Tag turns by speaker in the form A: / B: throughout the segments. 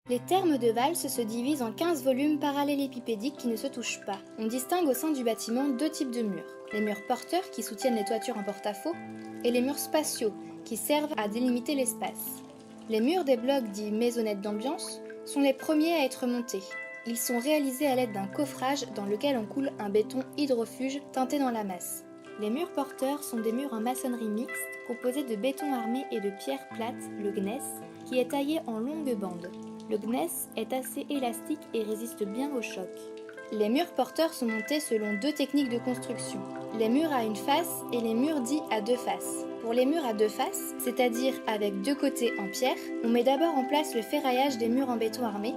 A: Les thermes de valse se divisent en 15 volumes parallélépipédiques qui ne se touchent pas. On distingue au sein du bâtiment deux types de murs. Les murs porteurs qui soutiennent les toitures en porte-à-faux et les murs spatiaux qui servent à délimiter l'espace. Les murs des blocs dits maisonnettes d'ambiance sont les premiers à être montés. Ils sont réalisés à l'aide d'un coffrage dans lequel on coule un béton hydrofuge teinté dans la masse. Les murs porteurs sont des murs en maçonnerie mixte composés de béton armé et de pierre plate, le gneiss, qui est taillé en longues bandes. Le gneiss est assez élastique et résiste bien au choc. Les murs porteurs sont montés selon deux techniques de construction, les murs à une face et les murs dits à deux faces. Pour les murs à deux faces, c'est-à-dire avec deux côtés en pierre, on met d'abord en place le ferraillage des murs en béton armé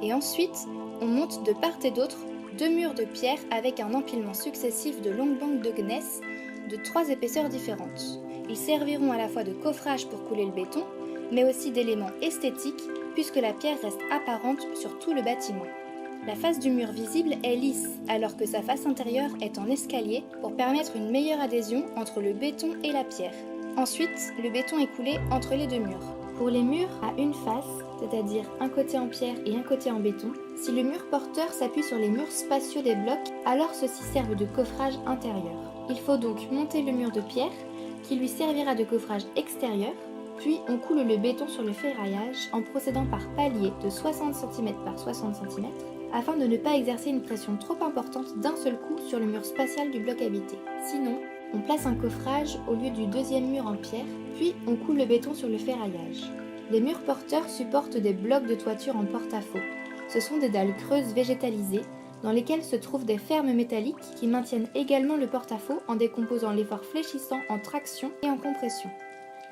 A: et ensuite on monte de part et d'autre deux murs de pierre avec un empilement successif de longues bandes de gneiss de 3 épaisseurs différentes. Ils serviront à la fois de coffrage pour couler le béton, mais aussi d'éléments esthétiques puisque la pierre reste apparente sur tout le bâtiment. La face du mur visible est lisse, alors que sa face intérieure est en escalier pour permettre une meilleure adhésion entre le béton et la pierre. Ensuite, le béton est coulé entre les deux murs. Pour les murs à une face, c'est-à-dire un côté en pierre et un côté en béton, si le mur porteur s'appuie sur les murs spatiaux des blocs, alors ceux-ci servent de coffrage intérieur. Il faut donc monter le mur de pierre, qui lui servira de coffrage extérieur, puis on coule le béton sur le ferraillage en procédant par paliers de 60 cm par 60 cm afin de ne pas exercer une pression trop importante d'un seul coup sur le mur spatial du bloc habité. Sinon, on place un coffrage au lieu du deuxième mur en pierre, puis on coule le béton sur le ferraillage. Les murs porteurs supportent des blocs de toiture en porte-à-faux. Ce sont des dalles creuses végétalisées dans lesquelles se trouvent des fermes métalliques qui maintiennent également le porte-à-faux en décomposant l'effort fléchissant en traction et en compression.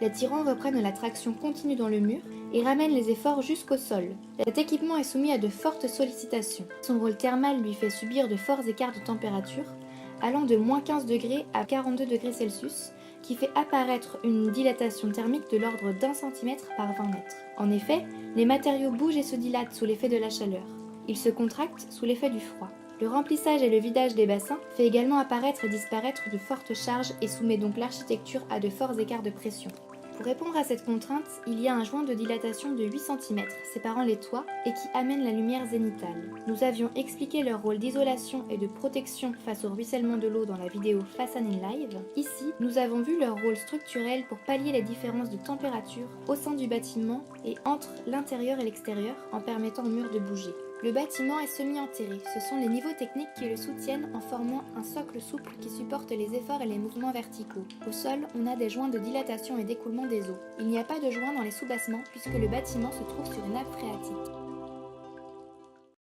A: Les tirants reprennent la traction continue dans le mur et ramènent les efforts jusqu'au sol. Cet équipement est soumis à de fortes sollicitations. Son rôle thermal lui fait subir de forts écarts de température, allant de -15 degrés à 42 degrés Celsius, qui fait apparaître une dilatation thermique de l'ordre d'1 cm par 20 mètres. En effet, les matériaux bougent et se dilatent sous l'effet de la chaleur. Ils se contractent sous l'effet du froid. Le remplissage et le vidage des bassins fait également apparaître et disparaître de fortes charges et soumet donc l'architecture à de forts écarts de pression. Pour répondre à cette contrainte, il y a un joint de dilatation de 8 cm séparant les toits et qui amène la lumière zénithale. Nous avions expliqué leur rôle d'isolation et de protection face au ruissellement de l'eau dans la vidéo Façade in Live. Ici, nous avons vu leur rôle structurel pour pallier les différences de température au sein du bâtiment et entre l'intérieur et l'extérieur en permettant au mur de bouger. Le bâtiment est semi-enterré, ce sont les niveaux techniques qui le soutiennent en formant un socle souple qui supporte les efforts et les mouvements verticaux. Au sol, on a des joints de dilatation et d'écoulement des eaux. Il n'y a pas de joints dans les sous-bassements puisque le bâtiment se trouve sur une nappe phréatique.